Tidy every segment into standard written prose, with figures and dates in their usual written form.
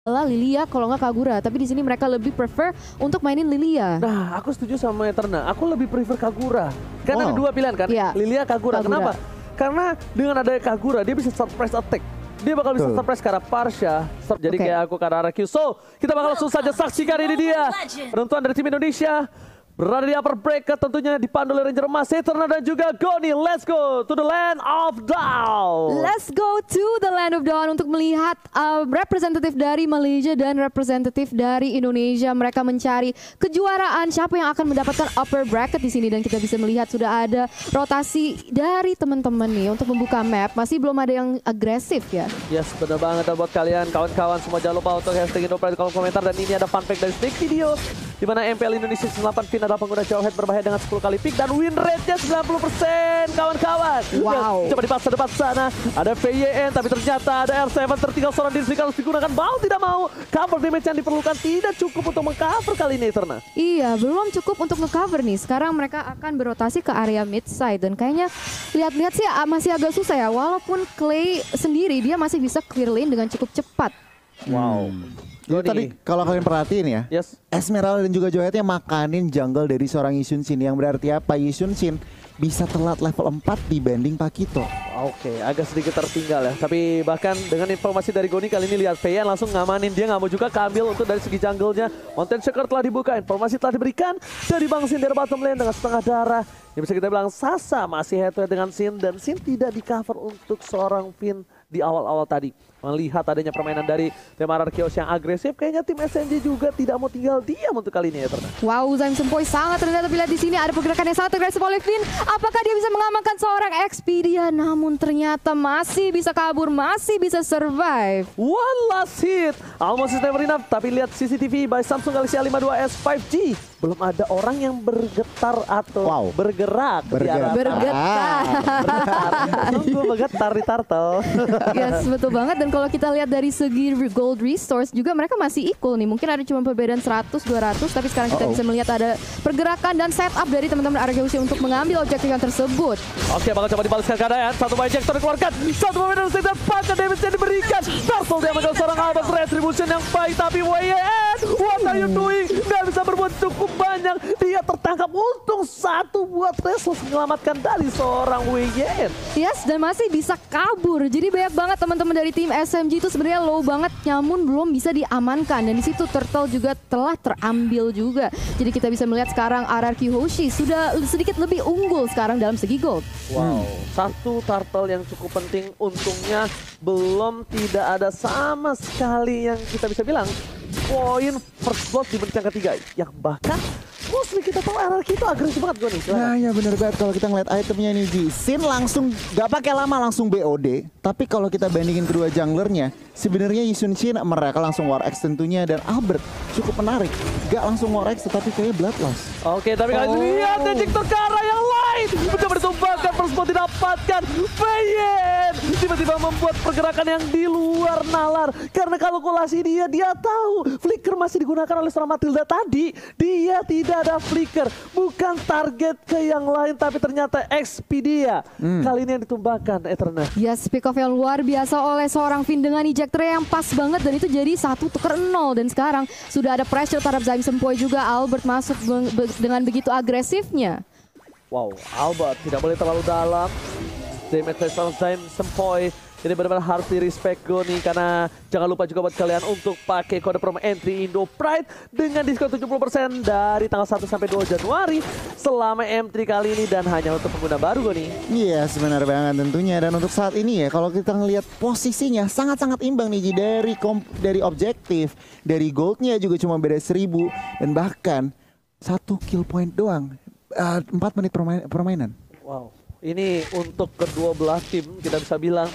adalah Lilia kalau nggak Kagura, tapi di sini mereka lebih prefer untuk mainin Lilia. Nah, aku setuju sama Eterna. Aku lebih prefer Kagura. Karena ada dua pilihan kan, Lilia, Kagura. Kenapa? Karena dengan adanya Kagura, dia bisa surprise attack. Dia bakal bisa surprise karena Parsha. Jadi kayak aku karena RQ. So, kita bakal langsung saja saksikan ini dia. Penentuan dari tim Indonesia. Berada di upper bracket tentunya dipandu oleh Ranger Emas, Eterna dan juga Goni. Let's go to the land of Dawn. Let's go to the land of Dawn untuk melihat representatif dari Malaysia dan representatif dari Indonesia. Mereka mencari kejuaraan siapa yang akan mendapatkan upper bracket di sini, dan kita bisa melihat sudah ada rotasi dari teman-teman nih untuk membuka map. Masih belum ada yang agresif ya. Yes, benar banget. Dan buat kalian kawan-kawan semua jangan lupa untuk hashtag Indopride di kolom komentar. Dan ini ada fun fact dari sneak video di mana MPL Indonesia 98 Fin adalah pengguna jawhead berbahaya dengan 10 kali pick dan win rate-nya 90% kawan-kawan. Wow. Coba dipaksa depan sana. Ada VYN tapi ternyata ada R7 tertinggal seorang diri harus digunakan. Mau tidak mau cover damage yang diperlukan tidak cukup untuk mengcover kali ini Eterna. Iya, belum cukup untuk ngecover nih. Sekarang mereka akan berotasi ke area mid side dan kayaknya lihat-lihat sih masih agak susah ya. Walaupun Clay sendiri dia masih bisa clear lane dengan cukup cepat. Wow. Jadi tadi kalau kalian perhatiin ya, Esmeralda dan juga Joyetnya makanin jungle dari seorang Yisun Shin, yang berarti apa? Yisun Shin bisa telat level 4 dibanding Pakito. Oke, agak sedikit tertinggal ya. Tapi bahkan dengan informasi dari Goni kali ini lihat VN langsung ngamanin, dia nggak mau juga keambil untuk dari segi jungle-nya. Mountain Shaker telah dibuka, informasi telah diberikan dari Bang Sin dari bottom lane dengan setengah darah. Yang bisa kita bilang Sasa masih head to head dengan Sin, dan Sin tidak di cover untuk seorang Fin di awal-awal tadi. Melihat adanya permainan dari tim Ararkios yang agresif, kayaknya tim SMG juga tidak mau tinggal diam untuk kali ini ya Eterna. Wow, Zaim Sempoi sangat rendah, tapi lihat di sini ada pergerakan yang sangat agresif oleh Fin. Apakah dia bisa mengamankan seorang Expedia? Namun ternyata masih bisa kabur, masih bisa survive. One last hit, almost never enough. Tapi lihat CCTV by Samsung Galaxy A52s 5G. Belum ada orang yang bergetar atau bergerak. Tunggu bergetar di turtle. Yes, betul banget. Dan kalau kita lihat dari segi gold resource juga mereka masih equal nih. Mungkin ada cuma perbedaan 100-200, tapi sekarang kita bisa melihat ada pergerakan dan setup dari teman-teman RGUC untuk mengambil objektif yang tersebut. Oke, bakal coba dibalaskan keadaan. Satu ejector dikeluarkan, satu momentum dan pakai damage yang diberikan. Turtle dia mengambil seorang Albert retribution yang baik, tapi WYN, what are you doing? Nggak bisa berbuat cukup banyak. Dia tertangkap, untung satu buat Reslos menyelamatkan dari seorang WYN. Yes, dan masih bisa kabur. Jadi banyak banget teman-teman dari tim SMG itu sebenarnya low banget, namun belum bisa diamankan. Dan di situ Turtle juga telah terambil juga. Jadi kita bisa melihat sekarang RRQ Hoshi sudah sedikit lebih unggul sekarang dalam segi gold. Wow, satu Turtle yang cukup penting. Untungnya belum tidak ada sama sekali yang kita bisa bilang poin first blood di menit yang ketiga. Yang bahkan mostly kita tahu RRQ itu agresif banget gue nih. Nah ya bener banget kalau kita ngeliat itemnya nih Ji. Sin langsung gak pakai lama langsung BOD. Tapi kalau kita bandingin kedua junglernya, sebenarnya Yisun Shin mereka langsung War X tentunya, dan Albert cukup menarik. Gak langsung War X tetapi kayak Bloodlust. Oke, tapi kalian lihat ejector ke arah yang lain. Mencoba ditumbangkan, first blood didapatkan. Bayen tiba-tiba membuat pergerakan yang di luar nalar. Karena kalkulasi dia tahu flicker masih digunakan oleh seorang Matilda tadi. Dia tidak ada flicker, bukan target ke yang lain, tapi ternyata Expedia. Kali ini yang ditumbangkan Eterna. Yes, pick off yang luar biasa oleh seorang Fin dengan ejector yang pas banget, dan itu jadi 1-0. Dan sekarang sudah ada pressure terhadap Zaim Sempoi juga. Albert masuk dengan begitu agresifnya. Wow, Albert tidak boleh terlalu dalam. Damage dari Zaim Sempoi ini benar-benar harus di-respect Goni, karena jangan lupa juga buat kalian untuk pakai kode promo entry Indo Pride dengan diskon 70% dari tanggal 1 sampai 2 Januari selama M3 kali ini, dan hanya untuk pengguna baru Goni. Iya, sebenarnya banget tentunya. Dan untuk saat ini ya, kalau kita ngelihat posisinya sangat-sangat imbang nih Ji, dari objektif, dari goldnya juga cuma beda 1000, dan bahkan 1 kill point doang, 4 menit permainan. Wow, ini untuk kedua belah tim kita bisa bilang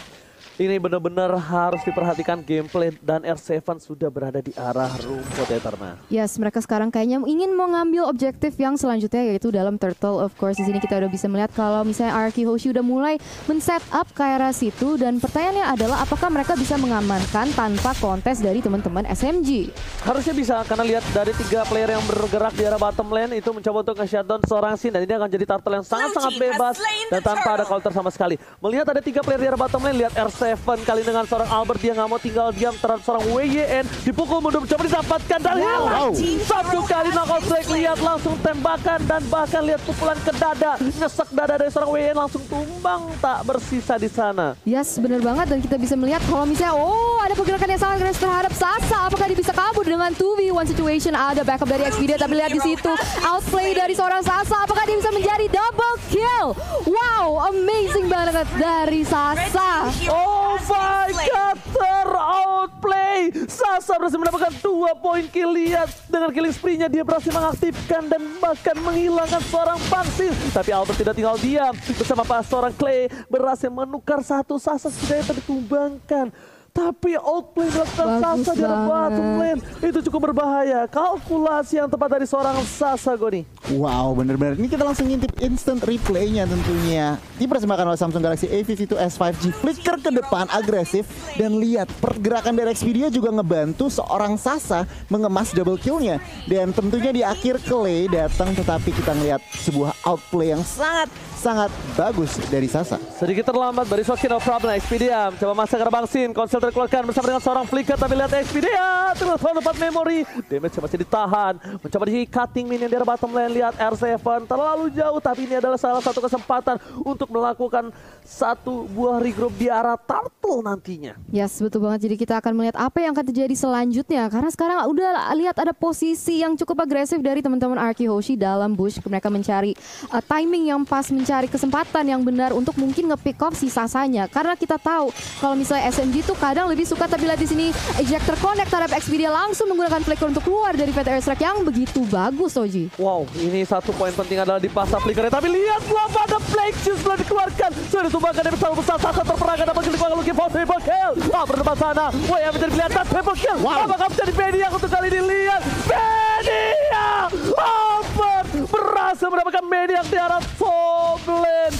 ini benar-benar harus diperhatikan gameplay, dan R7 sudah berada di arah rumput Eterna. Yes, mereka sekarang kayaknya ingin mengambil objektif yang selanjutnya, yaitu dalam Turtle. Of course, di sini kita udah bisa melihat kalau misalnya RRQ Hoshi udah mulai men-set up ke arah situ, dan pertanyaannya adalah apakah mereka bisa mengamankan tanpa kontes dari teman-teman SMG? Harusnya bisa, karena lihat dari 3 player yang bergerak di arah bottom lane itu mencoba untuk nge-shutdown seorang Sin, dan ini akan jadi Turtle yang sangat-sangat bebas dan tanpa ada counter sama sekali. Melihat ada 3 player di arah bottom lane, lihat R7 R7 kali dengan seorang Albert, dia nggak mau tinggal diam terhadap seorang WYN. Dipukul mundur, coba didapatkan dan hilang. Satu kali knockout strike, lihat langsung tembakan dan bahkan lihat pukulan ke dada. Nyesek dada dari seorang WYN langsung tumbang, tak bersisa di sana. Yes, bener banget. Dan kita bisa melihat kalau misalnya, ada pergerakan yang sangat keras terhadap Sasa. Apakah dia bisa kabur dengan 2v1 situation? Ada backup dari Xpedia, tapi lihat di situ outplay dari seorang Sasa. Apakah dia bisa menjadi double kill? Wow, amazing banget dari Sasa. Oh my god, ter-outplay. Sasa berhasil mendapatkan 2 poin kill. Lihat dengan killing spree-nya dia berhasil mengaktifkan dan bahkan menghilangkan seorang Bangsin. Tapi Albert tidak tinggal diam. Bersama seorang Clay berhasil menukar satu. Sasa setidaknya ditumbangkan. Tapi outplay dilakukan Sasa di bottom lane. Itu cukup berbahaya. Kalkulasi yang tepat dari seorang Sasa, Goni. Wow, bener-bener. Ini kita langsung ngintip instant replaynya tentunya. Dipersembahkan oleh Samsung Galaxy A52s 5G. Flicker ke depan, agresif. Dan lihat, pergerakan dari Xpedia juga ngebantu seorang Sasa mengemas double kill-nya. Dan tentunya di akhir Clay datang, tetapi kita ngeliat sebuah outplay yang sangat bagus dari Sasa. Sedikit terlambat, but it's okay, no problem. Xpedia coba masa ke Bangsin. Konsel terkeluarkan bersama dengan seorang Flicker. Tapi lihat Xpedia telepon tempat memori. Damage masih ditahan. Mencoba di cutting minion di bottom lane. Lihat R7 terlalu jauh. Tapi ini adalah salah satu kesempatan untuk melakukan satu buah regroup di arah Turtle nantinya. Yes, betul banget. Jadi kita akan melihat apa yang akan terjadi selanjutnya. Karena sekarang udah lihat ada posisi yang cukup agresif dari teman-teman Arky Hoshi dalam bush. Mereka mencari timing yang pas, mencari kesempatan yang benar untuk mungkin nge-pick off si Sasanya. Karena kita tahu kalau misalnya SMG tuh kadang lebih suka, tapi lihat di sini ejector connect terhadap Xpedia langsung menggunakan flicker untuk keluar dari PT Airstrike yang begitu bagus, Oji. Wow, ini satu poin penting adalah di pasar flickernya. Tapi lihat belum ada Flake Juice belum dikeluarkan. Sudah ditumbangkan dari besar besar. Sasa terperangkan dapat kill looking for triple kill. Berdepan sana. Wah, yang menjadi pilihan dan triple kill. Apakah menjadi Media untuk kali ini? Lihat Media. Albert berhasil mendapatkan Media di arah top lane.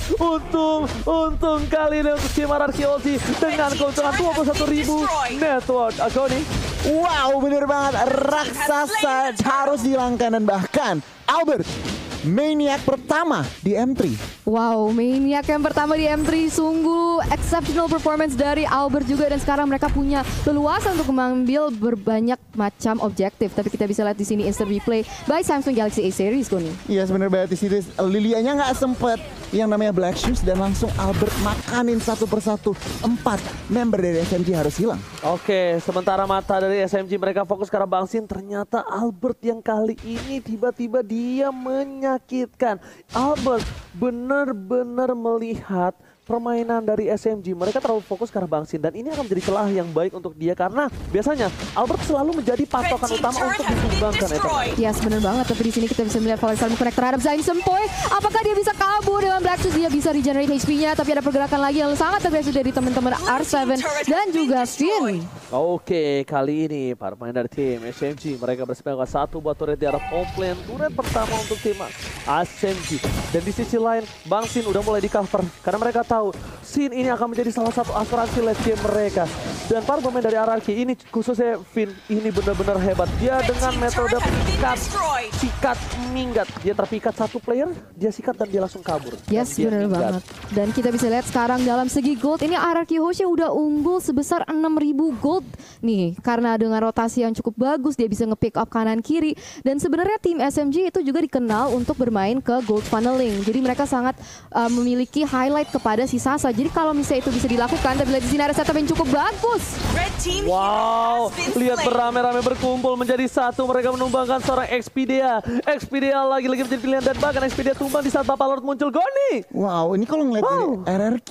Untung kali ini untuk tim Arky Hoshi dengan keuntungan 21.000 network. Agoni. Wow, bener banget. Raksasa harus dihilangkan dan bahkan Albert Maniac pertama di M3. Wow, Maniac yang pertama di M3, sungguh exceptional performance dari Albert juga, dan sekarang mereka punya leluasa untuk mengambil berbanyak macam objektif. Tapi kita bisa lihat di sini instant replay by Samsung Galaxy A series, Goni. Iya, sebenarnya banget di situ Lilianya nggak sempet yang namanya Black Shoes dan langsung Albert makanin satu persatu. 4 member dari SMG harus hilang. Oke, sementara mata dari SMG mereka fokus ke arah Bangsin. Ternyata Albert yang kali ini tiba-tiba dia menyakitkan. Albert benar-benar melihat permainan dari SMG. Mereka terlalu fokus ke arah Bangsin dan ini akan menjadi celah yang baik untuk dia karena biasanya Albert selalu menjadi patokan utama untuk disumbangkan. Yes, benar banget. Tapi di sini kita bisa melihat Valencia connect terhadap Zain Sempoy. Apakah dia bisa kabur dengan Black Shoes? Dia bisa regenerate HP-nya, tapi ada pergerakan lagi yang sangat agresif dari teman-teman R7 dan juga Shin. Oke, kali ini para pemain dari tim SMG mereka bersepakat satu buat turret di arah top lane. Turret pertama untuk tim SMG. Dan di sisi lain Bangsin udah mulai di cover karena mereka tahu Shin ini akan menjadi salah satu asuransi late game mereka. Dan para pemain dari RRQ ini khususnya Finn ini benar-benar hebat. Dia dengan metode sikat minggat. Dia terpikat satu player, dia sikat dan dia langsung kabur. Yes, benar banget. Dan kita bisa lihat sekarang dalam segi gold ini RRQ Hoshi udah unggul sebesar 6.000 gold nih. Karena dengan rotasi yang cukup bagus dia bisa nge-pick up kanan kiri. Dan sebenarnya tim SMG itu juga dikenal untuk bermain ke gold funneling. Jadi mereka sangat memiliki highlight kepada si Sasa. Jadi kalau misalnya itu bisa dilakukan, tapi lihat di sini ada setup yang cukup bagus. Wow, lihat beramai-ramai berkumpul menjadi satu. Mereka menumbangkan seorang Xpedia. Xpedia lagi-lagi menjadi pilihan dan bahkan Xpedia tumbang di saat Bapak Lord muncul. Goni. Wow, ini kalau ngeliat dari RRQ,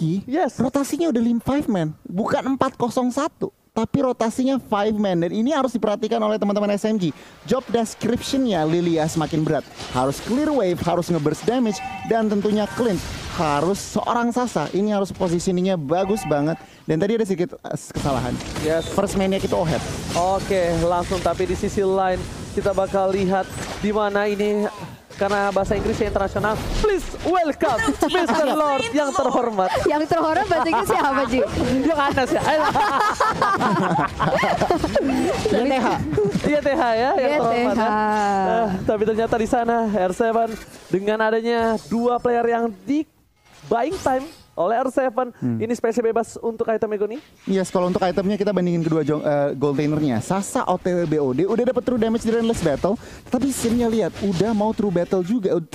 rotasinya udah 5 man, bukan 401. Tapi rotasinya 5 man dan ini harus diperhatikan oleh teman-teman SMG. Job description-nya Lilia semakin berat. Harus clear wave, harus nge-burst damage dan tentunya clean. Harus seorang Sasa, ini harus positioningnya bagus banget. Dan tadi ada sedikit kesalahan. First man-nya kita Ohead. Oke, langsung tapi di sisi lain kita bakal lihat di mana ini karena bahasa Inggrisnya internasional. Please welcome Mr. Lord yang terhormat. Yang terhormat bahasa Inggris siapa, Ji? Yang Anas ya. YTH. YTH ya, yang terhormat. YTH. Tapi ternyata di sana R7 dengan adanya dua player yang di buying time oleh R7. Ini spesial bebas untuk item Ego nih. Yes, kalau untuk itemnya kita bandingin kedua gold lanernya. Sasa OTW BOD udah dapat true damage dari Endless Battle, tapi scene-nya lihat udah mau true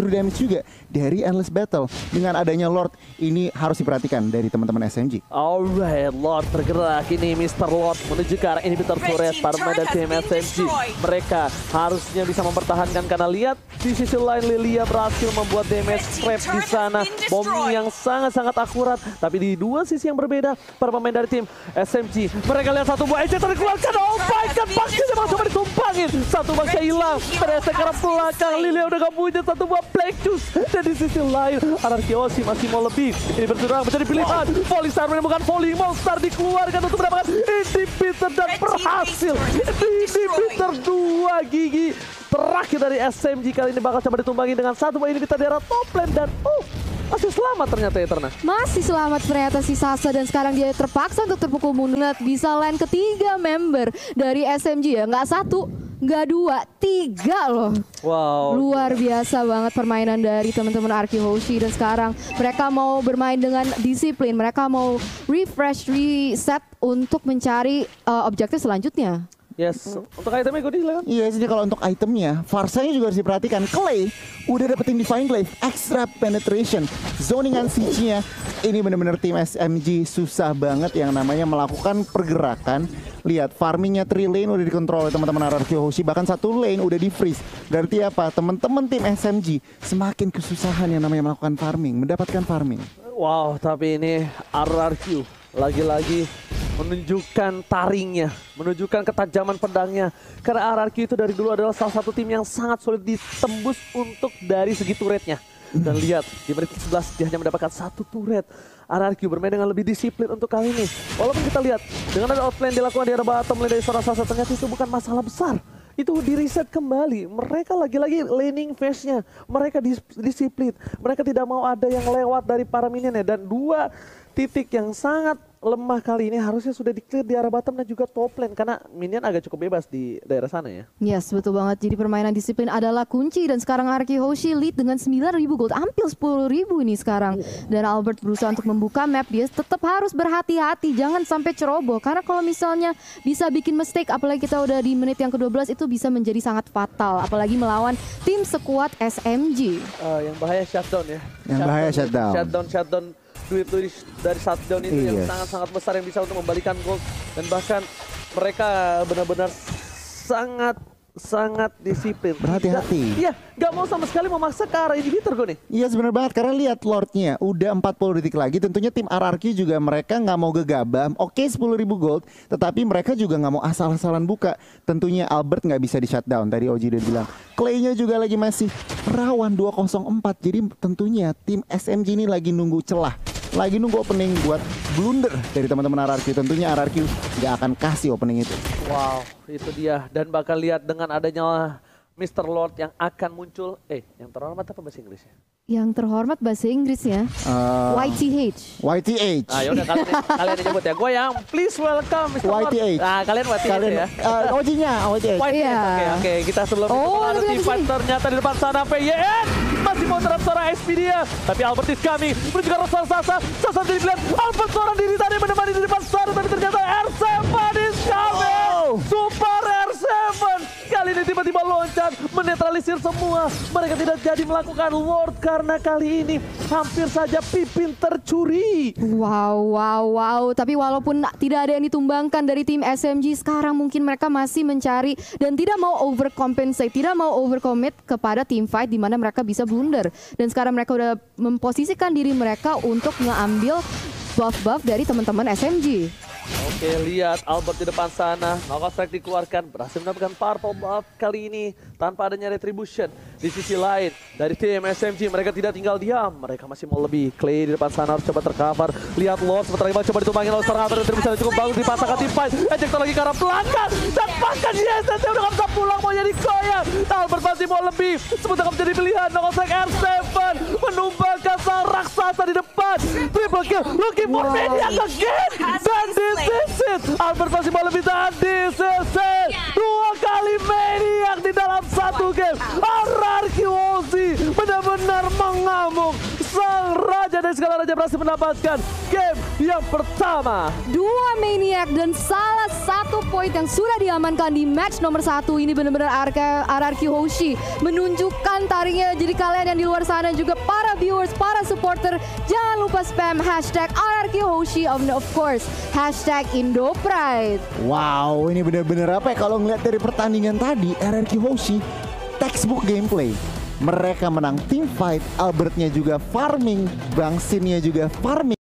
damage juga dari Endless Battle. Dengan adanya Lord, ini harus diperhatikan dari teman-teman SMG. Alright, Lord bergerak. Ini Mr. Lord menuju ke arah inhibitor turret para pemain dari tim SMG. Mereka harusnya bisa mempertahankan karena lihat di sisi lain Lilia berhasil membuat damage trap di sana. Bom yang sangat-sangat akurat. Tapi di dua sisi yang berbeda para pemain dari tim SMG. Mereka lihat satu buah eject dikeluarkan. Oh my god, pasti memang coba ditumpangin. Satu baknya hilang. Terasa ke arah belakang. Lilia udah gak punya satu buah Black Juice. Dan di sisi lain Anarkiosi masih mau lebih. Ini berserang menjadi pilihan. Polystar menemukan Falling Monster dikeluarkan untuk mendapatkan inhibitor dan berhasil. Inhibitor 2 gigi terakhir dari SMG kali ini bakal coba ditumbangi dengan satu buah inhibitor di arah top lane dan masih selamat ternyata Eterna. Masih selamat ternyata si Sasa dan sekarang dia terpaksa untuk terpukul mundur. Bisa lane ketiga member dari SMG ya, nggak satu, nggak dua, tiga loh. Wow. Luar biasa banget permainan dari teman-teman Arky Hoshi dan sekarang mereka mau bermain dengan disiplin. Mereka mau refresh, reset untuk mencari objektif selanjutnya. Yes, untuk itemnya gue silakan. Iya, jadi kalau untuk itemnya, Farsanya juga harus diperhatikan. Clay udah dapetin Divine Glaive, extra penetration, zoningan siege-nya. Ini benar-benar tim SMG susah banget yang namanya melakukan pergerakan. Lihat, farmingnya 3 lane udah dikontrol oleh teman-teman RRQ Hoshi, bahkan 1 lane udah di freeze. Berarti apa? Teman-teman tim SMG semakin kesusahan yang namanya melakukan farming, mendapatkan farming. Wow, tapi ini RRQ lagi-lagi menunjukkan taringnya, menunjukkan ketajaman pedangnya. Karena RRQ itu dari dulu adalah salah satu tim yang sangat sulit ditembus untuk dari segi turretnya. Dan lihat, di menit 11 dia hanya mendapatkan 1 turret. RRQ bermain dengan lebih disiplin untuk kali ini. Walaupun kita lihat, dengan ada outplay dilakukan di arah bottom lane dari seorang Sasa, ternyata itu bukan masalah besar. Itu di reset kembali. Mereka lagi-lagi laning phase-nya. Mereka disiplin. Mereka tidak mau ada yang lewat dari para minionnya. Dan 2 titik yang sangat lemah kali ini harusnya sudah di-clear di arah bottom dan juga top lane. Karena minion agak cukup bebas di daerah sana ya. Yes, betul banget. Jadi permainan disiplin adalah kunci. Dan sekarang Arky Hoshi lead dengan 9.000 gold. Hampir 10.000 ini sekarang. Dan Albert berusaha untuk membuka map. Dia tetap harus berhati-hati. Jangan sampai ceroboh. Karena kalau misalnya bisa bikin mistake, apalagi kita udah di menit yang ke-12, itu bisa menjadi sangat fatal. Apalagi melawan tim sekuat SMG. Yang bahaya shutdown ya. Yang bahaya shutdown. Shutdown. Duit dari shutdown itu yang sangat-sangat besar yang bisa untuk membalikan gold. Dan bahkan mereka benar-benar sangat disiplin. Berhati-hati. Iya, gak mau sama sekali memaksa ke arah inhibitor gue nih. Iya benar banget, karena lihat Lordnya udah 40 detik lagi. Tentunya tim RRQ juga mereka nggak mau gegabah. Oke 10.000 gold, tetapi mereka juga nggak mau asal-asalan buka. Tentunya Albert nggak bisa di shutdown. Tadi Oji udah bilang Clay-nya juga lagi masih rawan 204. Jadi tentunya tim SMG ini lagi nunggu celah, lagi nunggu opening buat blunder dari teman-teman RRQ. Tentunya RRQ nggak akan kasih opening itu. Wow, itu dia. Dan bakal lihat dengan adanya Mr. Lord yang akan muncul. Yang terhormat apa bahasa Inggrisnya? Yang terhormat bahasa Inggrisnya YTH. YTH. Ah, yaudah kalian nyebut ya. Gue yang please welcome Mr. Lord. YTH. Nah, kalian YTH ya. Ojinya YTH. YTH. Oke. Kita sebelum itu ada tim fight ternyata di depan sana PYN masih mau terap seorang SP dia. Tapi Albert is coming. Menuju ke arah Sasa. Sasa jadi bilang Albert seorang diri tadi menemani di depan sana. Tapi ternyata R7 is coming. Super R7. Kali ini tiba-tiba loncat menetralisir semua. Mereka tidak jadi melakukan ward karena kali ini hampir saja Pipin tercuri. Wow. Tapi walaupun tidak ada yang ditumbangkan dari tim SMG, sekarang mungkin mereka masih mencari dan tidak mau overcompensate, tidak mau overcommit kepada team fight di mana mereka bisa blunder. Dan sekarang mereka udah memposisikan diri mereka untuk ngambil buff-buff dari teman-teman SMG. Oke, lihat Albert di depan sana. Knockout strike dikeluarkan, berhasil mendapatkan purple buff kali ini tanpa adanya retribution. Di sisi lain, dari tim SMG mereka tidak tinggal diam. Mereka masih mau lebih. Clay di depan sana harus coba tercover. Lihat Lord sebentar lagi coba ditumbangin oleh seorang retribution cukup bagus dipasangkan tim fight. Ejector lagi ke arah belakang. Dan bahkan YSS udah gak bisa pulang, mau jadi koyak. Albert masih mau lebih. Sebentar menjadi pilihan. Knockout strike R7 menumbangkan sang raksasa di depan. Triple kill, looking for Maniac again. Dan this is it. Albert masih mau lebih, dan this is it. 2 kali Maniac di dalam 1 game. RRQ Hoshi benar-benar mengamuk. Sang raja dari segala Sementara dia berhasil mendapatkan game yang pertama. 2 Maniac dan salah satu poin yang sudah diamankan di match nomor 1. Ini benar-benar RRQ Hoshi menunjukkan taringnya. Jadi kalian yang di luar sana juga para viewers, para supporter, jangan lupa spam hashtag RRQ Hoshi of course hashtag Indopride. Wow, ini benar-benar apa ya, kalau ngeliat dari pertandingan tadi, RRQ Hoshi textbook gameplay. Mereka menang team fight, Albertnya juga farming, Bang Sinnya juga farming.